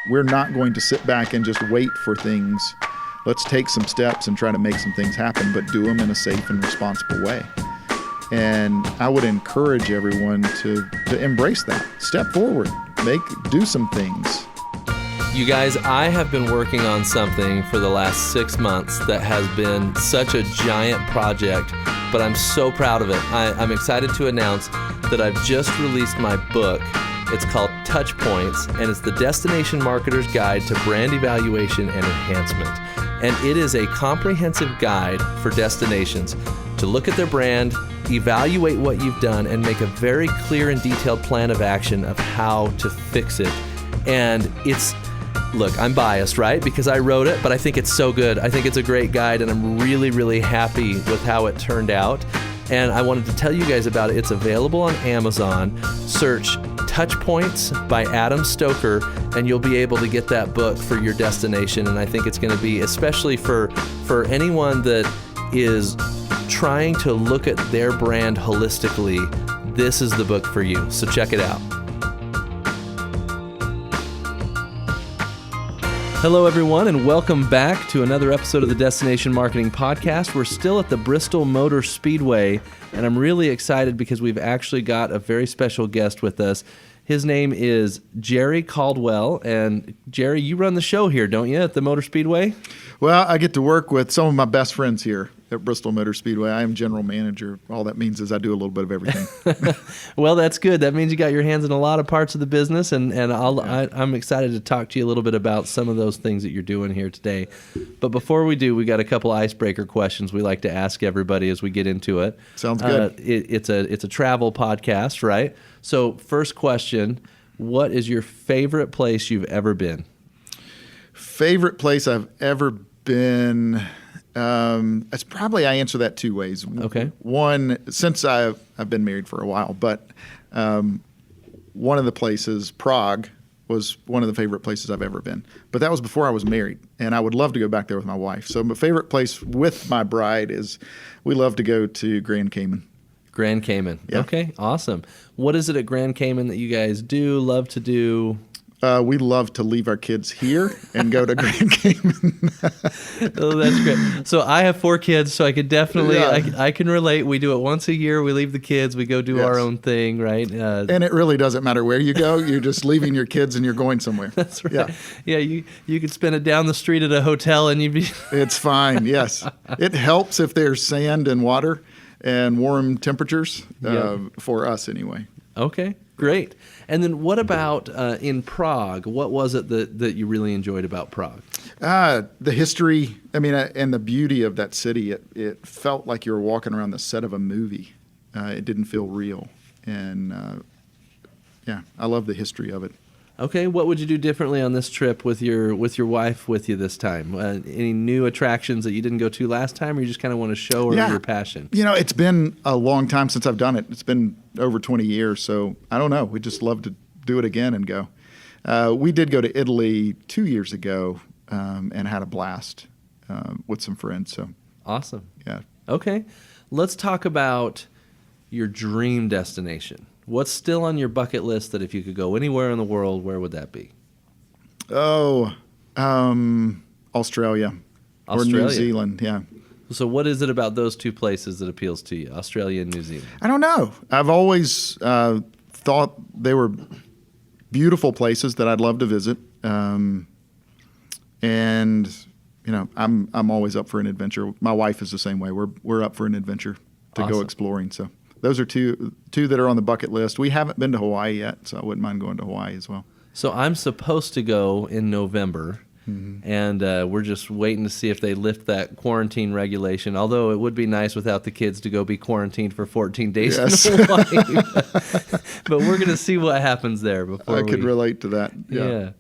we're not going to sit back and just wait for things. Let's take some steps and try to make some things happen, but do them in a safe and responsible way. And I would encourage everyone to embrace that. Step forward, do some things. You guys, I have been working on something for the last 6 months that has been such a giant project, but I'm so proud of it. I'm excited to announce that I've just released my book. It's called Touch Points, and it's the Destination Marketer's Guide to Brand Evaluation and Enhancement. And it is a comprehensive guide for destinations to look at their brand, evaluate what you've done, and make a very clear and detailed plan of action of how to fix it. And look, I'm biased, right? Because I wrote it, but I think it's so good. I think it's a great guide, and I'm really, really happy with how it turned out. And I wanted to tell you guys about it. It's available on Amazon. Search Touch Points by Adam Stoker, and you'll be able to get that book for your destination. And I think it's going to be, especially for anyone that is trying to look at their brand holistically, this is the book for you. So check it out. Hello, everyone, and welcome back to another episode of the Destination Marketing Podcast. We're still at the Bristol Motor Speedway, and I'm really excited because we've actually got a very special guest with us. His name is Jerry Caldwell, and Jerry, you run the show here, don't you, at the Motor Speedway? Well, I get to work with some of my best friends here at Bristol Motor Speedway. I am general manager. All that means is I do a little bit of everything. Well, that's good. That means you got your hands in a lot of parts of the business, and I'm excited to talk to you a little bit about some of those things that you're doing here today. But before we do, we got a couple icebreaker questions we like to ask everybody as we get into it. Sounds good. It's a travel podcast, right? So first question, what is your favorite place you've ever been? Favorite place I've ever been... it's probably, I answer that two ways. Okay. One, since I've been married for a while, but one of the places, Prague, was one of the favorite places I've ever been. But that was before I was married, and I would love to go back there with my wife. So my favorite place with my bride is we love to go to Grand Cayman. Grand Cayman. Yeah. Okay, awesome. What is it at Grand Cayman that you guys love to do? We love to leave our kids here and go to Grand Cayman. Oh, that's great. So I have 4 kids, so I could definitely, I can relate. We do it once a year. We leave the kids. We go do our own thing, right? And it really doesn't matter where you go. You're just leaving your kids and you're going somewhere. That's right. Yeah, you could spend it down the street at a hotel and you'd be... It's fine, yes. It helps if there's sand and water and warm temperatures, for us anyway. Okay, great. And then what about in Prague? What was it that you really enjoyed about Prague? The history, and the beauty of that city. It felt like you were walking around the set of a movie. It didn't feel real. And, I love the history of it. Okay, what would you do differently on this trip with your wife with you this time? Any new attractions that you didn't go to last time, or you just kind of want to show her your passion? It's been a long time since I've done it. It's been over 20 years, so I don't know. We just love to do it again and go. We did go to Italy 2 years ago and had a blast with some friends. So awesome. Yeah. Okay, let's talk about your dream destination. What's still on your bucket list that if you could go anywhere in the world, where would that be? Australia. Or New Zealand, yeah. So what is it about those two places that appeals to you, Australia and New Zealand? I don't know. I've always thought they were beautiful places that I'd love to visit. And, I'm always up for an adventure. My wife is the same way. We're up for an adventure to go exploring, so... Those are two that are on the bucket list. We haven't been to Hawaii yet, so I wouldn't mind going to Hawaii as well. So I'm supposed to go in November, and we're just waiting to see if they lift that quarantine regulation, although it would be nice without the kids to go be quarantined for 14 days in Hawaii. But we're going to see what happens there before I could relate to that. Yeah.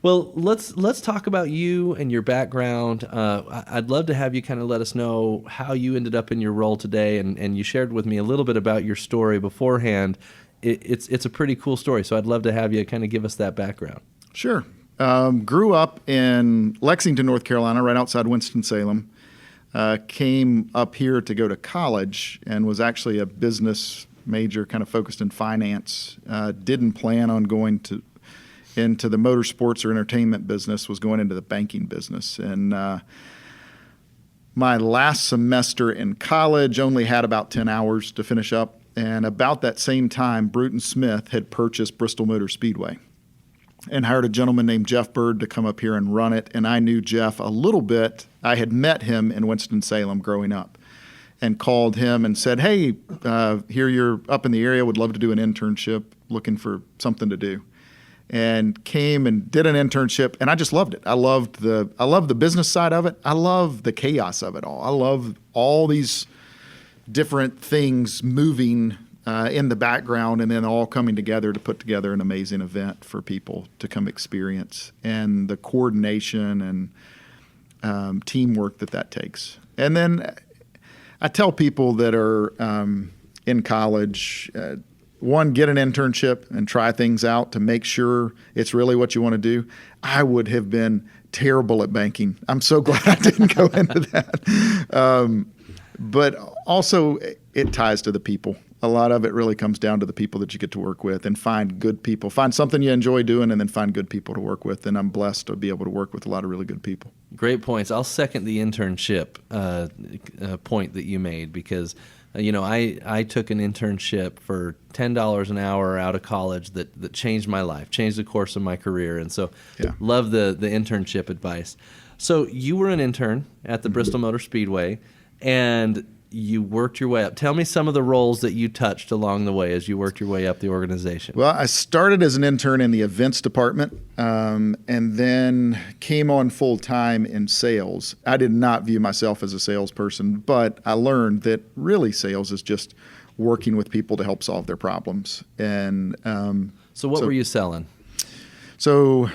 Well, let's talk about you and your background. I'd love to have you kind of let us know how you ended up in your role today, and you shared with me a little bit about your story beforehand. It's a pretty cool story, so I'd love to have you kind of give us that background. Sure. Grew up in Lexington, North Carolina, right outside Winston-Salem. Came up here to go to college and was actually a business major, kind of focused in finance. Didn't plan on going into the motorsports or entertainment business was going into the banking business. And my last semester in college only had about 10 hours to finish up. And about that same time, Bruton Smith had purchased Bristol Motor Speedway and hired a gentleman named Jeff Bird to come up here and run it. And I knew Jeff a little bit. I had met him in Winston-Salem growing up and called him and said, hey, here you're up in the area, would love to do an internship, looking for something to do. And came and did an internship, and I just loved it. I loved the business side of it. I love the chaos of it all. I love all these different things moving in the background and then all coming together to put together an amazing event for people to come experience, and the coordination and teamwork that takes. And then I tell people that are in college, one, get an internship and try things out to make sure it's really what you want to do. I would have been terrible at banking. I'm so glad I didn't go into that. But also, it ties to the people. A lot of it really comes down to the people that you get to work with, and find good people. Find something you enjoy doing, and then find good people to work with. And I'm blessed to be able to work with a lot of really good people. Great points. I'll second the internship point that you made, because I took an internship for $10 an hour out of college that changed my life, changed the course of my career. And so love the internship advice. So you were an intern at the Bristol Motor Speedway, and you worked your way up. Tell me some of the roles that you touched along the way as you worked your way up the organization. Well, I started as an intern in the events department, and then came on full time in sales. I did not view myself as a salesperson, but I learned that really sales is just working with people to help solve their problems. And so what were you selling? So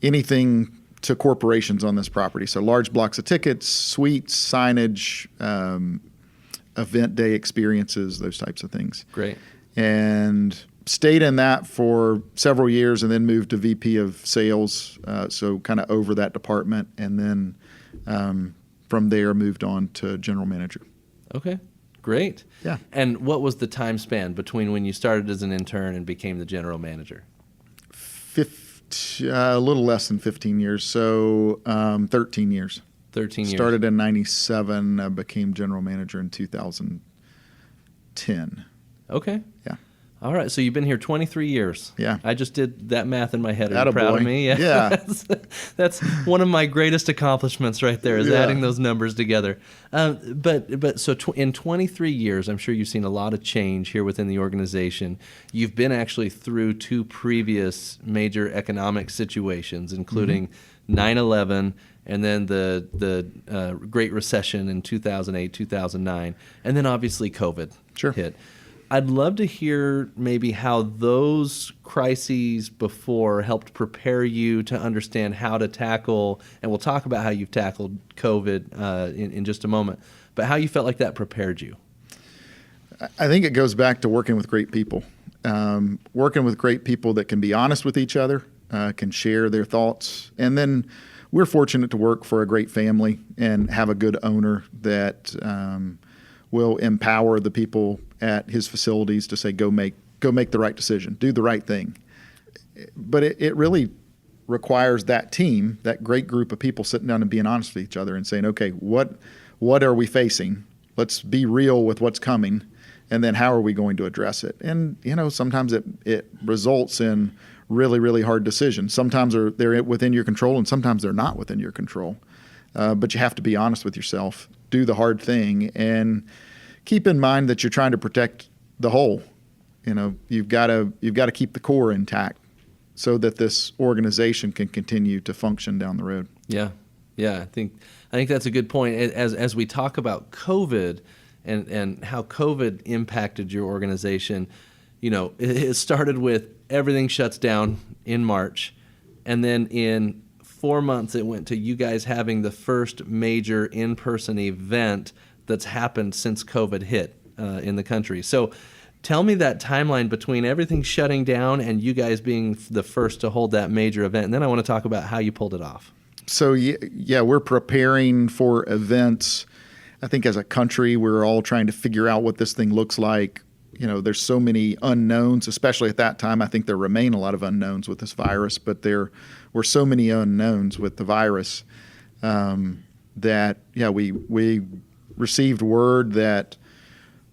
anything to corporations on this property. So large blocks of tickets, suites, signage, event day experiences, those types of things. Great. And stayed in that for several years, and then moved to VP of sales, so kind of over that department. And then from there moved on to general manager. Okay, great. Yeah. And what was the time span between when you started as an intern and became the general manager? A little less than 15 years, so 13 years. 13 years. Started in 97, became general manager in 2010. Okay. Yeah. All right, so you've been here 23 years. Yeah. I just did that math in my head. Are you Attaboy. proud of me? Yeah. That's one of my greatest accomplishments right there, is Yeah. adding those numbers together. But so in 23 years, I'm sure you've seen a lot of change here within the organization. You've been actually through two previous major economic situations, including 9/11 and then the Great Recession in 2008, 2009, and then obviously COVID hit. I'd love to hear maybe how those crises before helped prepare you to understand how to tackle, and we'll talk about how you've tackled COVID in just a moment, but how you felt like that prepared you. I think it goes back to working with great people. Working with great people that can be honest with each other, can share their thoughts. And then we're fortunate to work for a great family and have a good owner that will empower the people at his facilities to say, go make the right decision, do the right thing. But it really requires that team, that great group of people sitting down and being honest with each other and saying, okay, what are we facing? Let's be real with what's coming, and then how are we going to address it? And sometimes it results in really, really hard decisions. Sometimes they're within your control, and sometimes they're not within your control. But you have to be honest with yourself, do the hard thing, and keep in mind that you're trying to protect the whole. You've got to keep the core intact so that this organization can continue to function down the road. Yeah. I think that's a good point. As we talk about COVID and how COVID impacted your organization, it started with everything shuts down in March, and then in 4 months it went to you guys having the first major in-person event that's happened since COVID hit in the country. So tell me that timeline between everything shutting down and you guys being the first to hold that major event. And then I want to talk about how you pulled it off. So, yeah, we're preparing for events. I think as a country, we're all trying to figure out what this thing looks like. there's so many unknowns, especially at that time. I think there remain a lot of unknowns with this virus, but there were so many unknowns with the virus that we received word that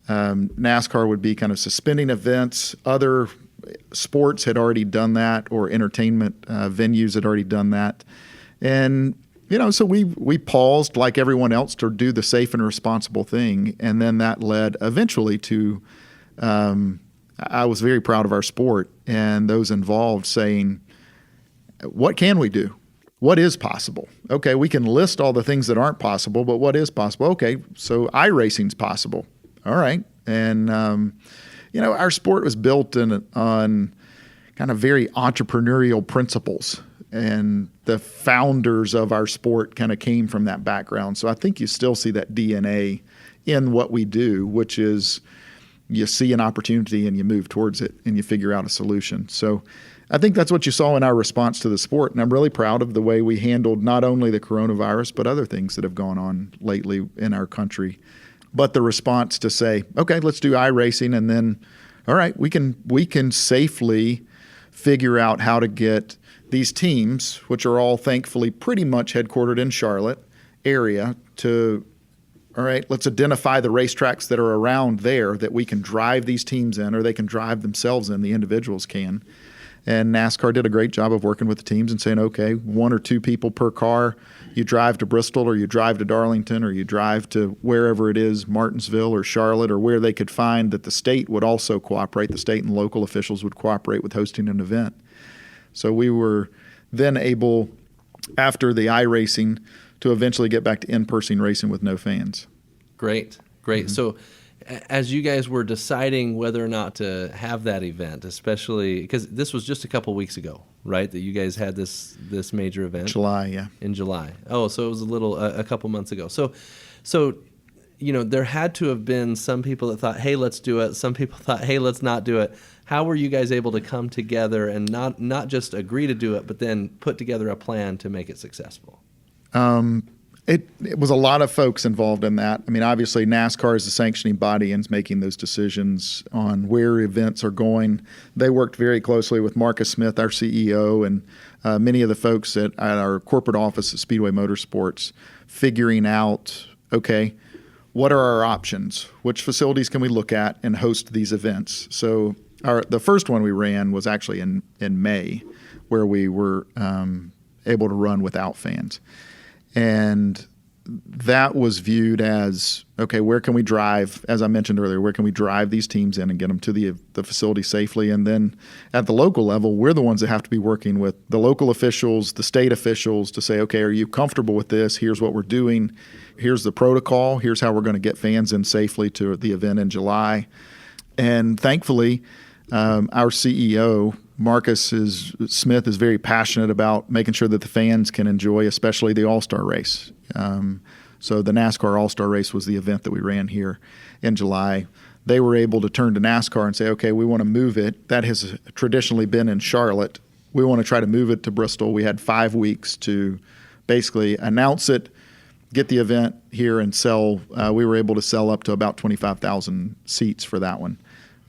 NASCAR would be kind of suspending events. Other sports had already done that, or entertainment venues had already done that. And, so we paused like everyone else to do the safe and responsible thing. And then that led eventually to, I was very proud of our sport and those involved saying, what can we do? What is possible? Okay, we can list all the things that aren't possible, but what is possible? Okay, so iRacing's possible. All right. And, our sport was built on kind of very entrepreneurial principles. And the founders of our sport kind of came from that background. So I think you still see that DNA in what we do, which is you see an opportunity and you move towards it and you figure out a solution. So I think that's what you saw in our response to the sport. And I'm really proud of the way we handled not only the coronavirus, but other things that have gone on lately in our country. But the response to say, okay, let's do iRacing, and then, all right, we can safely figure out how to get these teams, which are all thankfully pretty much headquartered in Charlotte area, to, all right, let's identify the racetracks that are around there that we can drive these teams in, or they can drive themselves in, the individuals can. And NASCAR did a great job of working with the teams and saying, okay, 1 or 2 people per car, you drive to Bristol, or you drive to Darlington, or you drive to wherever it is, Martinsville or Charlotte, or where they could find that the state would also cooperate. The state and local officials would cooperate with hosting an event. So we were then able, after the iRacing, to eventually get back to in-person racing with no fans. Great. Mm-hmm. So as you guys were deciding whether or not to have that event, especially because this was just a couple weeks ago, right, that you guys had this major event? July, yeah. In July. Oh, so it was a couple months ago. So there had to have been some people that thought, hey, let's do it. Some people thought, hey, let's not do it. How were you guys able to come together and not just agree to do it, but then put together a plan to make it successful? It was a lot of folks involved in that. I mean, obviously, NASCAR is the sanctioning body and is making those decisions on where events are going. They worked very closely with Marcus Smith, our CEO, and many of the folks at our corporate office at Speedway Motorsports, figuring out, okay, what are our options? Which facilities can we look at and host these events? So the first one we ran was actually in May, where we were able to run without fans. And that was viewed as, okay, where can we drive, as I mentioned earlier, where can we drive these teams in and get them to the facility safely? And then at the local level, we're the ones that have to be working with the local officials, the state officials to say, okay, are you comfortable with this? Here's what we're doing. Here's the protocol. Here's how we're going to get fans in safely to the event in July. And thankfully, our CEO, Marcus Smith, is very passionate about making sure that the fans can enjoy, especially the All-Star race. So the NASCAR All-Star race was the event that we ran here in July. They were able to turn to NASCAR and say, okay, we want to move it. That has traditionally been in Charlotte. We want to try to move it to Bristol. We had 5 weeks to basically announce it, get the event here, and sell. We were able to sell up to about 25,000 seats for that one.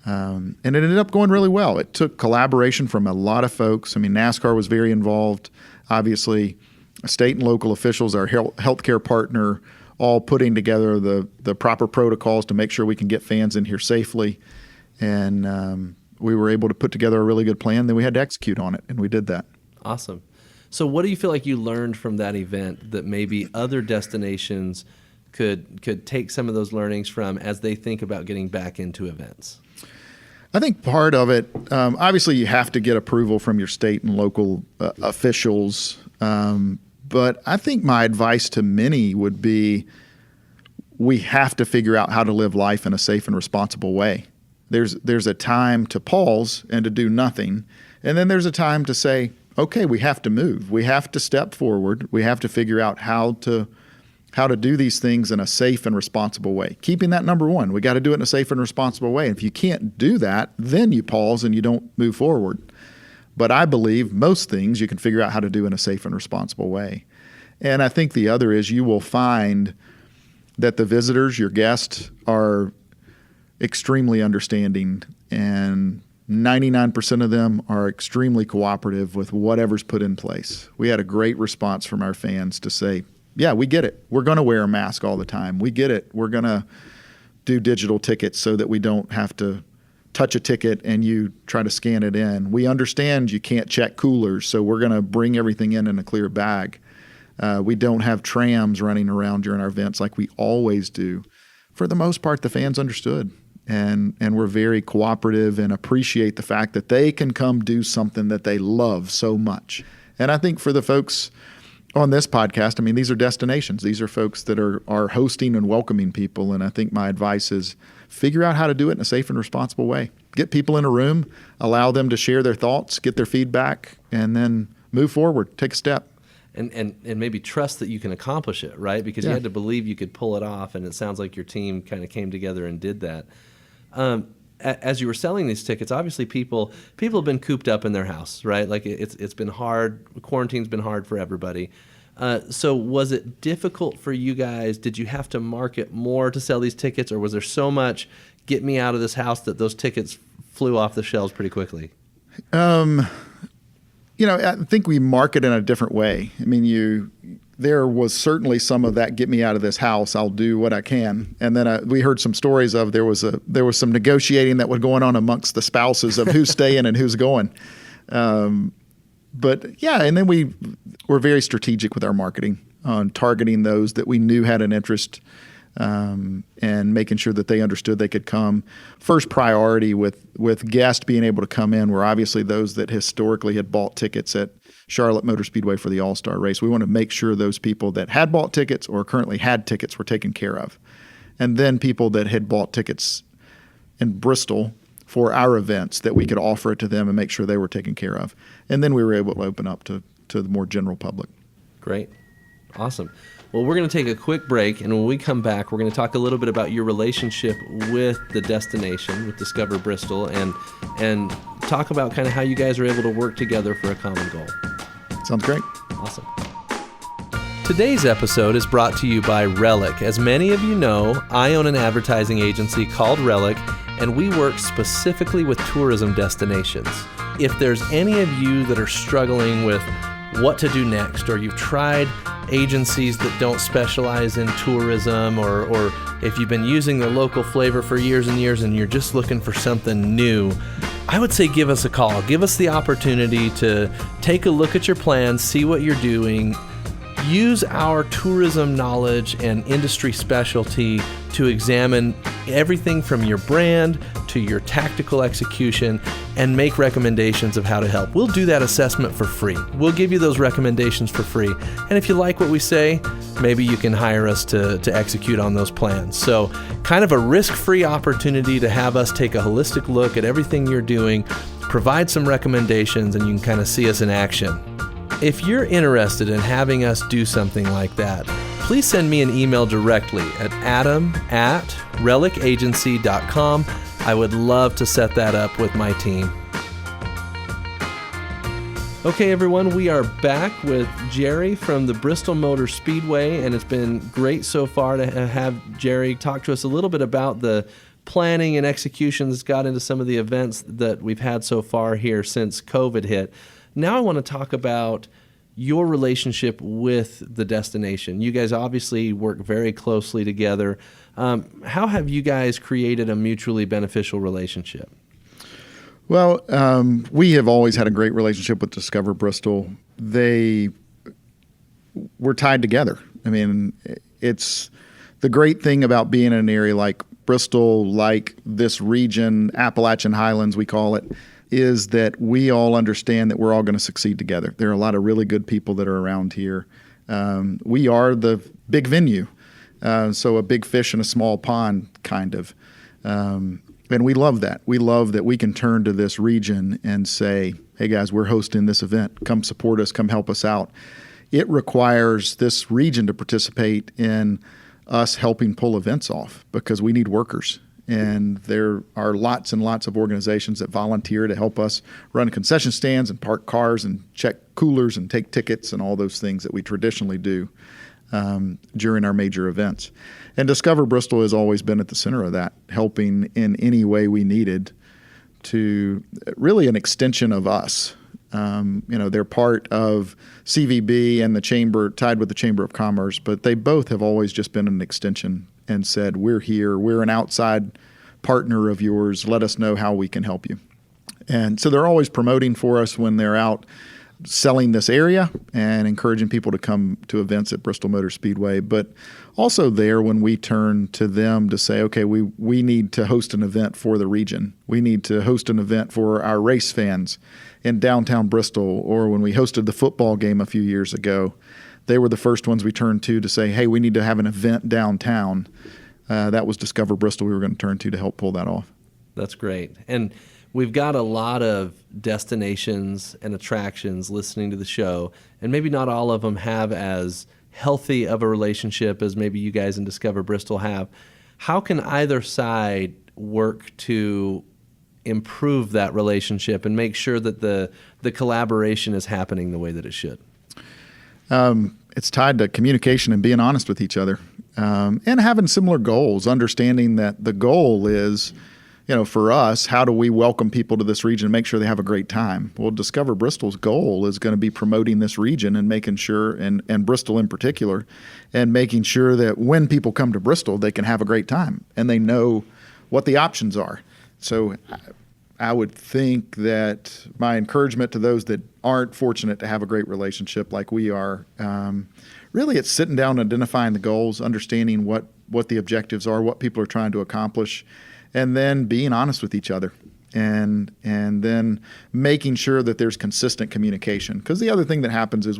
And it ended up going really well. It took collaboration from a lot of folks. I mean, NASCAR was very involved. Obviously, state and local officials, our healthcare partner, all putting together the proper protocols to make sure we can get fans in here safely. And we were able to put together a really good plan. Then we had to execute on it, and we did that. Awesome. So what do you feel like you learned from that event that maybe other destinations could take some of those learnings from as they think about getting back into events? I think part of it, obviously you have to get approval from your state and local officials. But I think my advice to many would be we have to figure out how to live life in a safe and responsible way. There's a time to pause and to do nothing. And then there's a time to say, okay, we have to move. We have to step forward. We have to figure out how to do these things in a safe and responsible way. Keeping that number one, we got to do it in a safe and responsible way. And if you can't do that, then you pause and you don't move forward. But I believe most things you can figure out how to do in a safe and responsible way. And I think the other is you will find that the visitors, your guests, are extremely understanding, and 99% of them are extremely cooperative with whatever's put in place. We had a great response from our fans to say, yeah, we get it. We're going to wear a mask all the time. We get it. We're going to do digital tickets so that we don't have to touch a ticket and you try to scan it in. We understand you can't check coolers, so we're going to bring everything in a clear bag. We don't have trams running around during our events like we always do. For the most part, the fans understood. And we're very cooperative and appreciate the fact that they can come do something that they love so much. And I think for the folks on this podcast, I mean, these are destinations. These are folks that are hosting and welcoming people. And I think my advice is figure out how to do it in a safe and responsible way. Get people in a room, allow them to share their thoughts, get their feedback, and then move forward, take a step. And maybe trust that you can accomplish it, right? Because you had to believe you could pull it off, and it sounds like your team kind of came together and did that. As you were selling these tickets, obviously people have been cooped up in their house, right? Like it's been hard. Quarantine's been hard for everybody. So was it difficult for you guys? Did you have to market more to sell these tickets, or was there so much get me out of this house that those tickets flew off the shelves pretty quickly? I think we market in a different way. I mean, there was certainly some of that, get me out of this house, I'll do what I can. And then we heard some stories of there was some negotiating that was going on amongst the spouses of who's staying and who's going. But yeah, and then we were very strategic with our marketing on targeting those that we knew had an interest, and making sure that they understood they could come. First priority with guests being able to come in were obviously those that historically had bought tickets at Charlotte Motor Speedway for the All-Star race. We want to make sure those people that had bought tickets or currently had tickets were taken care of. And then people that had bought tickets in Bristol for our events, that we could offer it to them and make sure they were taken care of. And then we were able to open up to the more general public. Great. Awesome. Well, we're going to take a quick break, and when we come back, we're going to talk a little bit about your relationship with the destination, with Discover Bristol, and talk about kind of how you guys are able to work together for a common goal. Sounds great. Awesome. Today's episode is brought to you by Relic. As many of you know, I own an advertising agency called Relic, and we work specifically with tourism destinations. If there's any of you that are struggling with what to do next, or you've tried agencies that don't specialize in tourism, or if you've been using the local flavor for years and years and you're just looking for something new, I would say give us a call. Give us the opportunity to take a look at your plans, see what you're doing. Use our tourism knowledge and industry specialty to examine everything from your brand to your tactical execution and make recommendations of how to help. We'll do that assessment for free. We'll give you those recommendations for free. And if you like what we say, maybe you can hire us to execute on those plans. So kind of a risk-free opportunity to have us take a holistic look at everything you're doing, provide some recommendations, and you can kind of see us in action. If you're interested in having us do something like that, please send me an email directly at adam@relicagency.com. I would love to set that up with my team. Okay, everyone, we are back with Jerry from the Bristol Motor Speedway, and it's been great so far to have Jerry talk to us a little bit about the planning and execution that's got into some of the events that we've had so far here since COVID hit. Now I want to talk about your relationship with the destination. You guys obviously work very closely together. How have you guys created a mutually beneficial relationship? Well, we have always had a great relationship with Discover Bristol. We're tied together. I mean, it's the great thing about being in an area like Bristol, like this region, Appalachian Highlands, we call it, is that we all understand that we're all going to succeed together. There are a lot of really good people that are around here. We are the big venue, so a big fish in a small pond, kind of. And we love that. We love that we can turn to this region and say, hey, guys, we're hosting this event. Come support us. Come help us out. It requires this region to participate in us helping pull events off because we need workers. And there are lots and lots of organizations that volunteer to help us run concession stands and park cars and check coolers and take tickets and all those things that we traditionally do. during our major events. And Discover Bristol has always been at the center of that, helping in any way we needed to really an extension of us. They're part of CVB and the chamber, tied with the Chamber of Commerce, but they both have always just been an extension and said, we're here, we're an outside partner of yours, let us know how we can help you. And so they're always promoting for us when they're out selling this area and encouraging people to come to events at Bristol Motor Speedway, but also there when we turn to them to say, okay, we need to host an event for the region. We need to host an event for our race fans in downtown Bristol, or when we hosted the football game a few years ago, they were the first ones we turned to say, hey, we need to have an event downtown. That was Discover Bristol we were going to turn to help pull that off. That's great. And we've got a lot of destinations and attractions listening to the show, and maybe not all of them have as healthy of a relationship as maybe you guys in Discover Bristol have. How can either side work to improve that relationship and make sure that the collaboration is happening the way that it should? It's tied to communication and being honest with each other, and having similar goals, understanding that the goal is, for us, how do we welcome people to this region and make sure they have a great time? Well, Discover Bristol's goal is going to be promoting this region and making sure, and Bristol in particular, and making sure that when people come to Bristol, they can have a great time and they know what the options are. So I would think that my encouragement to those that aren't fortunate to have a great relationship like we are, really it's sitting down and identifying the goals, understanding what the objectives are, what people are trying to accomplish, and then being honest with each other, and then making sure that there's consistent communication. Because the other thing that happens is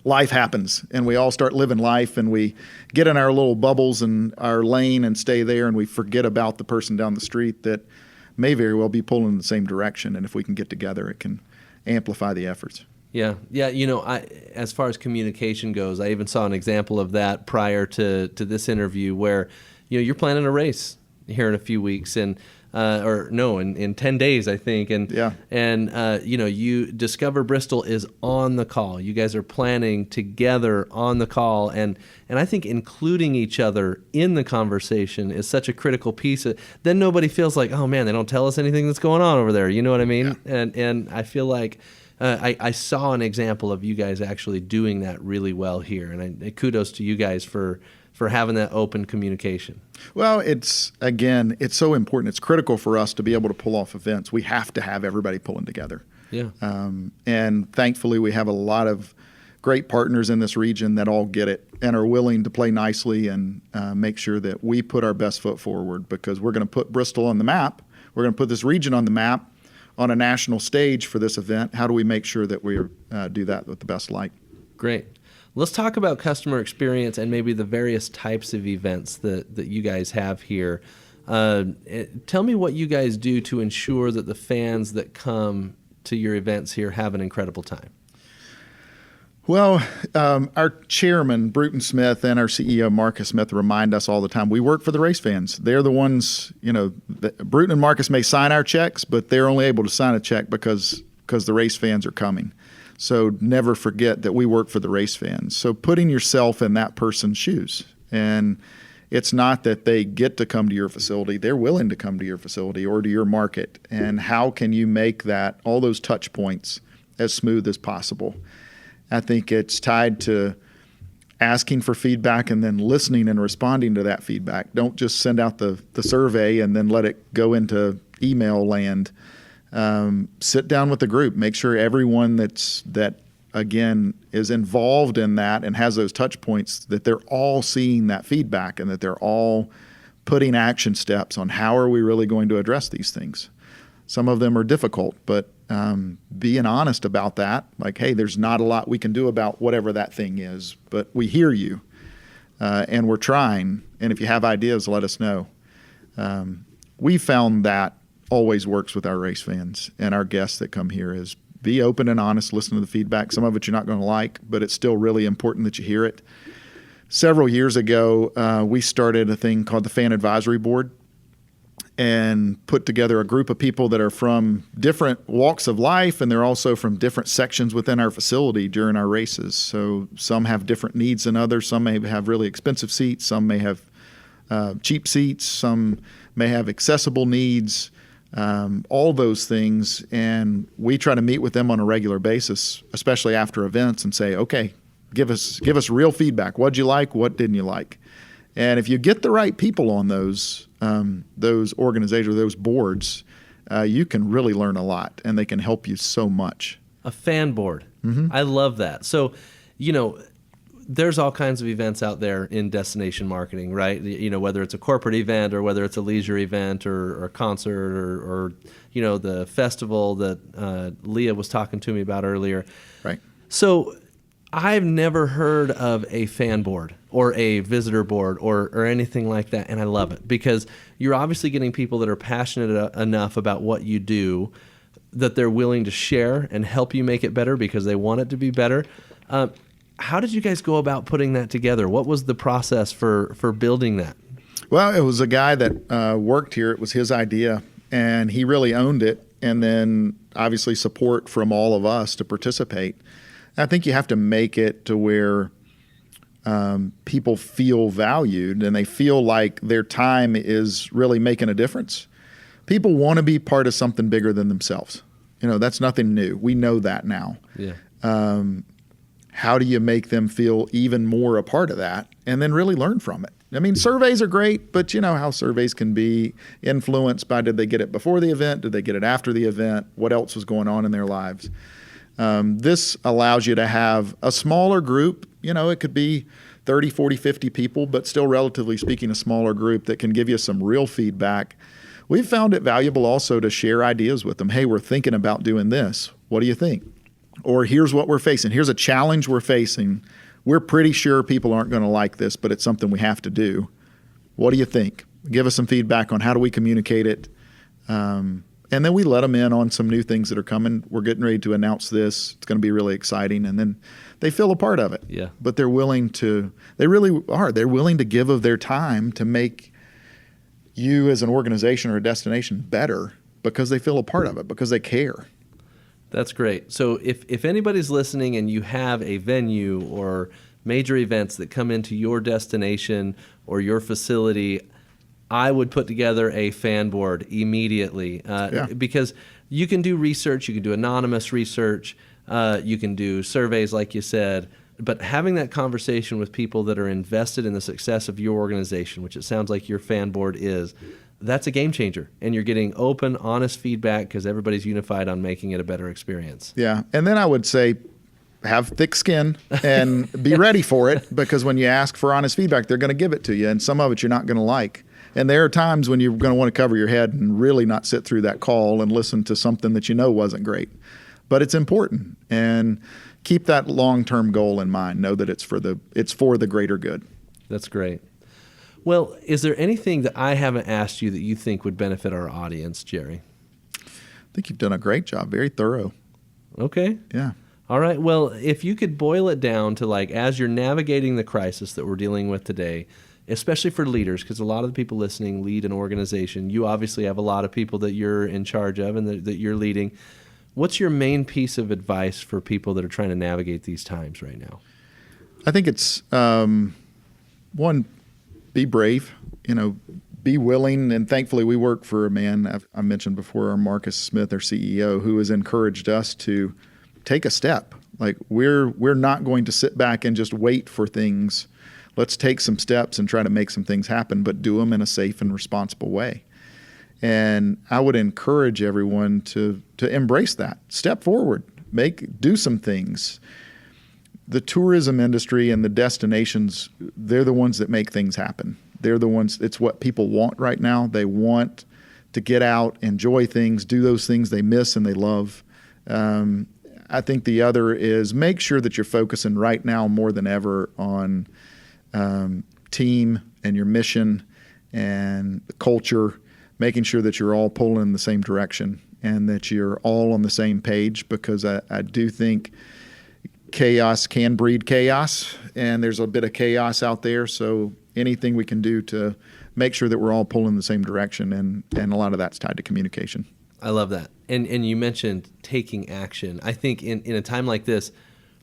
life happens, and we all start living life, and we get in our little bubbles and our lane and stay there, and we forget about the person down the street that may very well be pulling in the same direction. And if we can get together, it can amplify the efforts. Yeah. As far as communication goes, I even saw an example of that prior to this interview where, you're planning a race here in a few weeks, and in 10 days, I think. And yeah. You Discover Bristol is on the call. You guys are planning together on the call, and I think including each other in the conversation is such a critical piece. Then nobody feels like, oh man, they don't tell us anything that's going on over there. You know what I mean? Yeah. And I feel like I saw an example of you guys actually doing that really well here, and kudos to you guys for having that open communication. Well, it's so important. It's critical for us to be able to pull off events. We have to have everybody pulling together. Yeah. And thankfully, we have a lot of great partners in this region that all get it and are willing to play nicely and make sure that we put our best foot forward, because we're going to put Bristol on the map. We're going to put this region on the map on a national stage for this event. How do we make sure that we do that with the best light? Great. Let's talk about customer experience and maybe the various types of events that you guys have here. Tell me what you guys do to ensure that the fans that come to your events here have an incredible time. Well, our chairman, Bruton Smith, and our CEO, Marcus Smith, remind us all the time, we work for the race fans. They're the ones, Bruton and Marcus may sign our checks, but they're only able to sign a check because the race fans are coming. So never forget that we work for the race fans. So putting yourself in that person's shoes. And it's not that they get to come to your facility. They're willing to come to your facility or to your market. And how can you make that, all those touch points, as smooth as possible? I think it's tied to asking for feedback and then listening and responding to that feedback. Don't just send out the survey and then let it go into email land. Sit down with the group, make sure everyone that again is involved in that and has those touch points, that they're all seeing that feedback and that they're all putting action steps on how are we really going to address these things. Some of them are difficult, but being honest about that, like, hey, there's not a lot we can do about whatever that thing is, but we hear you and we're trying, and if you have ideas, let us know. We found that always works with our race fans and our guests that come here is be open and honest, listen to the feedback. Some of it you're not going to like, but it's still really important that you hear it. Several years ago, we started a thing called the Fan Advisory Board, and put together a group of people that are from different walks of life, and they're also from different sections within our facility during our races. So some have different needs than others. Some may have really expensive seats. Some may have cheap seats. Some may have accessible needs, all those things. And we try to meet with them on a regular basis, especially after events, and say, okay, give us real feedback. What'd you like? What didn't you like? And if you get the right people on those organizations, those boards, you can really learn a lot, and they can help you so much. A fan board. Mm-hmm. I love that. So, there's all kinds of events out there in destination marketing, right? Whether it's a corporate event or whether it's a leisure event or a concert or the festival that Leah was talking to me about earlier. Right. So I've never heard of a fan board or a visitor board or anything like that, and I love it because you're obviously getting people that are passionate enough about what you do that they're willing to share and help you make it better because they want it to be better. How did you guys go about putting that together? What was the process for building that? Well, it was a guy that worked here. It was his idea, and he really owned it, and then obviously support from all of us to participate. I think you have to make it to where people feel valued and they feel like their time is really making a difference. People want to be part of something bigger than themselves. That's nothing new. We know that now. Yeah. How do you make them feel even more a part of that and then really learn from it? I mean, surveys are great, but you know how surveys can be influenced by, did they get it before the event? Did they get it after the event? What else was going on in their lives? This allows you to have a smaller group. It could be 30, 40, 50 people, but still relatively speaking, a smaller group that can give you some real feedback. We've found it valuable also to share ideas with them. Hey, we're thinking about doing this. What do you think? Or here's what we're facing. Here's a challenge we're facing. We're pretty sure people aren't going to like this, but it's something we have to do. What do you think? Give us some feedback on how do we communicate it. And then we let them in on some new things that are coming. We're getting ready to announce this. It's going to be really exciting. And then they feel a part of it. Yeah. But they're willing to, they really are. They're willing to give of their time to make you as an organization or a destination better because they feel a part of it, because they care. That's great. So if anybody's listening and you have a venue or major events that come into your destination or your facility, I would put together a fan board immediately because you can do research, you can do anonymous research, you can do surveys like you said, but having that conversation with people that are invested in the success of your organization, which it sounds like your fan board is, that's a game changer. And you're getting open, honest feedback because everybody's unified on making it a better experience. Yeah. And then I would say have thick skin and be ready for it because when you ask for honest feedback, they're going to give it to you. And some of it you're not going to like. And there are times when you're going to want to cover your head and really not sit through that call and listen to something that you know wasn't great. But it's important. And keep that long-term goal in mind. Know that it's for the greater good. That's great. Well, is there anything that I haven't asked you that you think would benefit our audience, Jerry? I think you've done a great job. Very thorough. Okay. Yeah. All right. Well, if you could boil it down to as you're navigating the crisis that we're dealing with today, especially for leaders, because a lot of the people listening lead an organization. You obviously have a lot of people that you're in charge of and that you're leading. What's your main piece of advice for people that are trying to navigate these times right now? I think it's, one, be brave, be willing. And thankfully we work for a man, I mentioned before, our Marcus Smith, our CEO, who has encouraged us to take a step. Like we're not going to sit back and just wait for things. Let's take some steps and try to make some things happen, but do them in a safe and responsible way. And I would encourage everyone to embrace that. Step forward, do some things. The tourism industry and the destinations, they're the ones that make things happen. They're the ones, it's what people want right now. They want to get out, enjoy things, do those things they miss and they love. I think the other is make sure that you're focusing right now more than ever on team and your mission and the culture, making sure that you're all pulling in the same direction and that you're all on the same page, because I do think chaos can breed chaos, and there's a bit of chaos out there. So anything we can do to make sure that we're all pulling in the same direction, and a lot of that's tied to communication. I love that. And you mentioned taking action. I think in a time like this,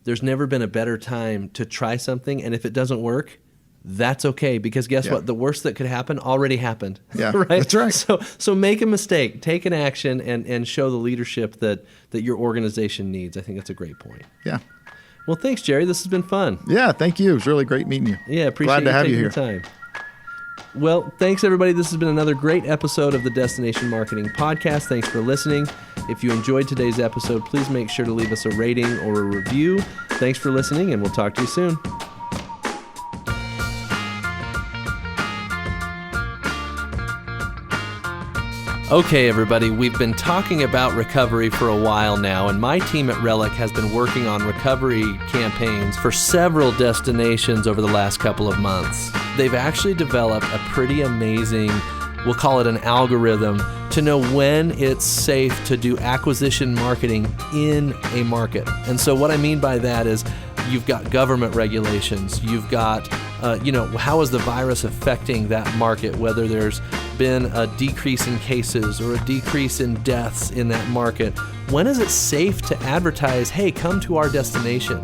there's never been a better time to try something, and if it doesn't work, that's okay, because guess what? The worst that could happen already happened. Yeah, right? That's right. So make a mistake, take an action, and show the leadership that your organization needs. I think that's a great point. Yeah. Well, thanks, Jerry. This has been fun. Yeah, thank you. It was really great meeting you. Yeah, appreciate Glad to have you taking here. the time. Well, thanks, everybody. This has been another great episode of the Destination Marketing Podcast. Thanks for listening. If you enjoyed today's episode, please make sure to leave us a rating or a review. Thanks for listening, and we'll talk to you soon. Okay, everybody, we've been talking about recovery for a while now, and my team at Relic has been working on recovery campaigns for several destinations over the last couple of months. They've actually developed a pretty amazing, we'll call it an algorithm, to know when it's safe to do acquisition marketing in a market. And so what I mean by that is you've got government regulations, you've got how is the virus affecting that market, whether there's been a decrease in cases or a decrease in deaths in that market. When is it safe to advertise, hey, come to our destination?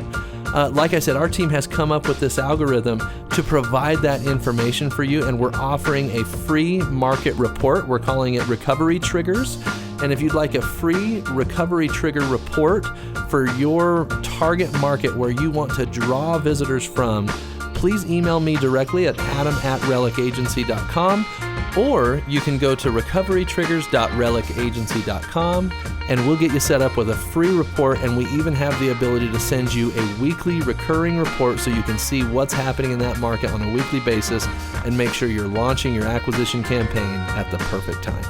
Like I said, our team has come up with this algorithm to provide that information for you, and we're offering a free market report. We're calling it Recovery Triggers. And if you'd like a free Recovery Trigger report for your target market where you want to draw visitors from, please email me directly at adam@relicagency.com, or you can go to recoverytriggers.relicagency.com, and we'll get you set up with a free report, and we even have the ability to send you a weekly recurring report so you can see what's happening in that market on a weekly basis and make sure you're launching your acquisition campaign at the perfect time.